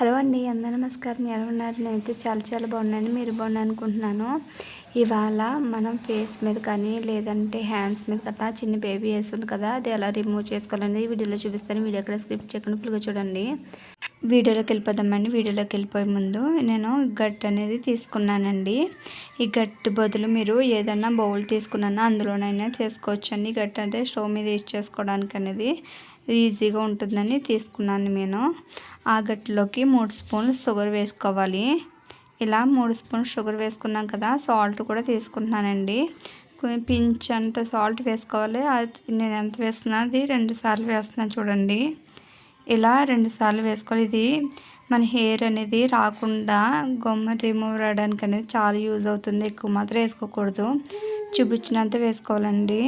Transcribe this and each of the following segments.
Hello అండి, అందరూ నమస్కారం. ఎలా ఉన్నారు? నేనైతే చాలా బాగున్నాను. మీరు బాగున్నారు అనుకుంటున్నాను. ఇవాళ మనం ఫేస్ మీద కానీ లేదంటే హ్యాండ్స్ మీద కదా చిన్న బేబీ వేస్తుంది కదా, అది ఎలా రిమూవ్ చేసుకోవాలని వీడియోలో చూపిస్తాను. వీడియో ఎక్కడ స్కిప్ చేయకుండా ఫుల్గా చూడండి. వీడియోలోకి వెళ్ళిపోదామండి. వీడియోలోకి వెళ్ళిపోయే ముందు నేను గట్టు అనేది తీసుకున్నానండి. ఈ గట్టు బదులు మీరు ఏదైనా బౌల్ తీసుకున్నా అందులోనైనా చేసుకోవచ్చండి. గట్టు అంటే స్టవ్ మీద యూజ్ చేసుకోవడానికి అనేది ఈజీగా ఉంటుందని తీసుకున్నాను నేను. ఆ గట్టులోకి 3 స్పూన్లు షుగర్ వేసుకోవాలి. ఇలా 3 స్పూన్లు షుగర్ వేసుకున్నాం కదా, సాల్ట్ కూడా తీసుకుంటున్నానండి. కొంచెం పించ్ అంత సాల్ట్ వేసుకోవాలి. నేను ఎంత వేస్తున్నాను అది 2 సార్లు వేస్తున్నాను చూడండి. ఇలా 2 సార్లు వేసుకోవాలి. ఇది మన హెయిర్ అనేది రాకుండా గమ్మ రిమూవ్ అవ్వడానికి అనేది చాలా యూజ్ అవుతుంది. ఎక్కువ మాత్రం వేసుకోకూడదు, చూపించినంత వేసుకోవాలండి.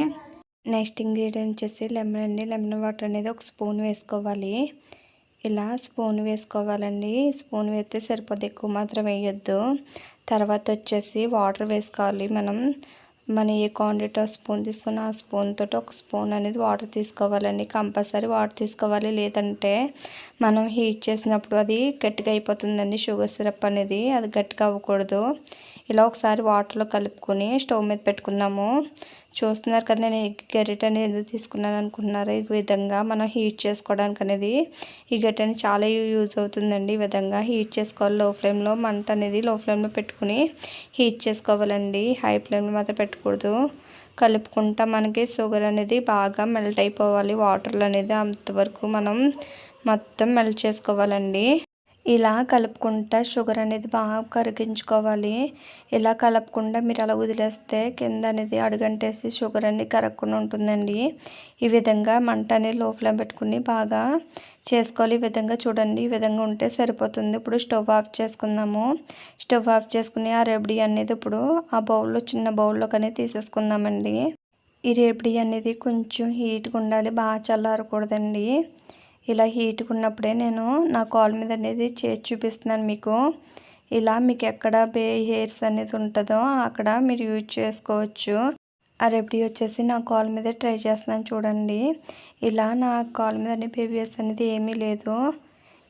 నెక్స్ట్ ఇంగ్రీడియంట్ వచ్చేసి లెమన్ అండి. లెమన్ వాటర్ అనేది 1 స్పూన్ వేసుకోవాలి. ఇలా స్పూన్ వేసుకోవాలండి. స్పూన్ వేస్తే సరిపోద్ది, ఎక్కువ మాత్రం వేయొద్దు. తర్వాత వచ్చేసి వాటర్ వేసుకోవాలి. మన ఏ క్వాంటిటీ స్పూన్ తీసుకున్న ఆ స్పూన్ తోటి 1 స్పూన్ అనేది వాటర్ తీసుకోవాలండి. కంపల్సరీ వాటర్ తీసుకోవాలి, లేదంటే మనం హీట్ చేసినప్పుడు అది గట్టిగా అయిపోతుందండి. షుగర్ సిరప్ అనేది అది గట్టిగా అవ్వకూడదు. ఇలా ఒకసారి వాటర్లో కలుపుకొని స్టవ్ మీద పెట్టుకుందాము. చూస్తున్నారు కదా, నేను గరిటె అనేది ఎందుకు తీసుకున్నాను అనుకుంటున్నారు. ఈ విధంగా మనం హీట్ చేసుకోవడానికి అనేది ఈ గరిటె అనేది చాలా యూజ్ అవుతుందండి. ఈ విధంగా హీట్ చేసుకోవాలి. లో ఫ్లేమ్లో మంట అనేది లో ఫ్లేమ్లో పెట్టుకుని హీట్ చేసుకోవాలండి. హై ఫ్లేమ్లో మాత్రం పెట్టకూడదు. కలుపుకుంటా మనకి షుగర్ అనేది బాగా మెల్ట్ అయిపోవాలి. వాటర్లో అనేది అంతవరకు మనం మొత్తం మెల్ట్ చేసుకోవాలండి. ఇలా కలుపుకుంటా షుగర్ అనేది బాగా కరిగించుకోవాలి. ఇలా కలపకుండా మీరు అలా వదిలేస్తే కింద అనేది అడుగంటేసి షుగర్ అనేది కరగకుండా ఉంటుందండి. ఈ విధంగా మంట అనేది లో ఫ్లేమ్ పెట్టుకుని బాగా చేసుకోవాలి. ఈ విధంగా చూడండి, ఈ విధంగా ఉంటే సరిపోతుంది. ఇప్పుడు స్టవ్ ఆఫ్ చేసుకుందాము. స్టవ్ ఆఫ్ చేసుకుని ఆ రెబడీ అనేది ఇప్పుడు ఆ బౌల్లో, చిన్న బౌల్లోకి అనేది తీసేసుకుందామండి. ఈ రెబడీ అనేది కొంచెం హీట్గా ఉండాలి, బాగా చల్లారకూడదండి. ఇలా హీట్గా ఉన్నప్పుడే నేను నా కాల్ మీద అనేది చేసి చూపిస్తున్నాను మీకు. ఇలా మీకు ఎక్కడ హెయిర్స్ అనేది ఉంటుందో అక్కడ మీరు యూజ్ చేసుకోవచ్చు. ఆ రెమెడీ వచ్చేసి నా కాల్ మీద ట్రై చేస్తున్నాను చూడండి. ఇలా నా కాల్ మీద బేబీ హెయిర్స్ అనేది ఏమీ లేదు.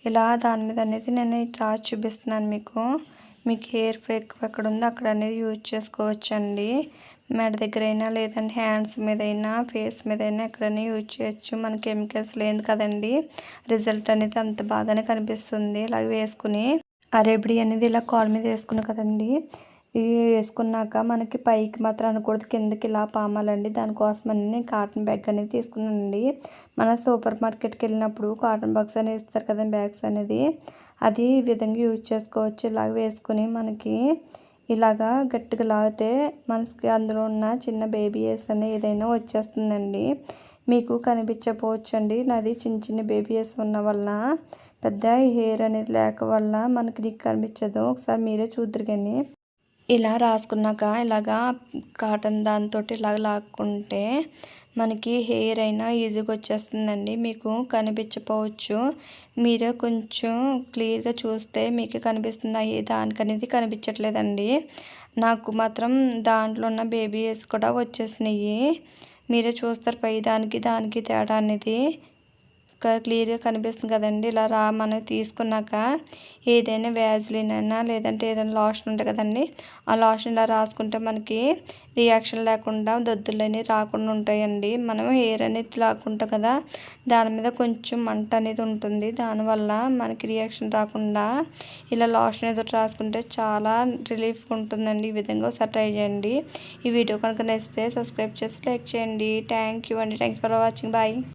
ఇలా దాని మీద అనేది నేను రాసి చూపిస్తున్నాను మీకు హెయిర్ ఎక్కువ ఎక్కడ ఉందో అక్కడ అనేది యూజ్ చేసుకోవచ్చండి. మెడ దగ్గర అయినా లేదంటే హ్యాండ్స్ మీద అయినా ఫేస్ మీద అయినా ఎక్కడైనా యూజ్ చేయొచ్చు. మన కెమికల్స్ లేదు కదండి, రిజల్ట్ అనేది అంత బాగానే కనిపిస్తుంది. ఇలా వేసుకుని ఆ రెమెడీ అనేది ఇలా కాల్ మీద వేసుకున్నాం కదండి. ఇవి వేసుకున్నాక మనకి పైకి మాత్రం అనకూడదు, కిందకి ఇలా పామాలండి. దానికోసమని నేను కాటన్ బ్యాగ్ అనేది తీసుకున్నానండి. మన సూపర్ మార్కెట్కి వెళ్ళినప్పుడు కాటన్ బాక్స్ అనేది ఇస్తారు కదండి, బ్యాగ్స్ అనేది అది ఈ విధంగా యూజ్ చేసుకోవచ్చు. ఇలాగ వేసుకుని మనకి ఇలాగా గట్టిగా లాగితే మనకి అందులో ఉన్న చిన్న బేబీ హెయిర్స్ అనేది ఏదైనా వచ్చేస్తుందండి. మీకు కనిపించకపోవచ్చు అండి, నాది చిన్న బేబీ హెయిర్స్ ఉన్న వల్ల, పెద్ద హెయిర్ అనేది లేక వల్ల మనకి కనిపించదు. ఒకసారి మీరే చూద్దరు. కానీ ఇలా రాసుకున్నాక ఇలాగా కాటన్ దాంతో ఇలాగ లాక్కుంటే మనకి హెయిర్ అయినా ఈజీగా వచ్చేస్తుందండి. మీకు కనిపించకపోవచ్చు, మీరే కొంచెం క్లియర్గా చూస్తే మీకు కనిపిస్తుంది. దానికనేది కనిపించట్లేదండి. నాకు మాత్రం దాంట్లో ఉన్న బేబీ హెయిర్స్ కూడా వచ్చేసినాయి. మీరే చూస్తారు పై దానికి తేడా అనేది క్లియర్గా కనిపిస్తుంది కదండి. ఇలా మనం తీసుకున్నాక ఏదైనా వ్యాజ్లిన్ అయినా లేదంటే ఏదైనా లోషన్ ఉంటుంది కదండి, ఆ లోషన్ ఇలా రాసుకుంటే మనకి రియాక్షన్ లేకుండా దద్దులు అనేవి రాకుండా ఉంటాయండి. మనం హెయిర్ అనేది లాక్కుంటాం కదా, దాని మీద కొంచెం మంట అనేది ఉంటుంది. దానివల్ల మనకి రియాక్షన్ రాకుండా ఇలా లోషన్ ఏదో రాసుకుంటే చాలా రిలీఫ్గా ఉంటుందండి. ఈ విధంగా ఒకసారి ట్రై చేయండి. ఈ వీడియో కనుక నచ్చితే సబ్స్క్రైబ్ చేసి లైక్ చేయండి. థ్యాంక్ యూ అండి. Thank you for watching. Bye.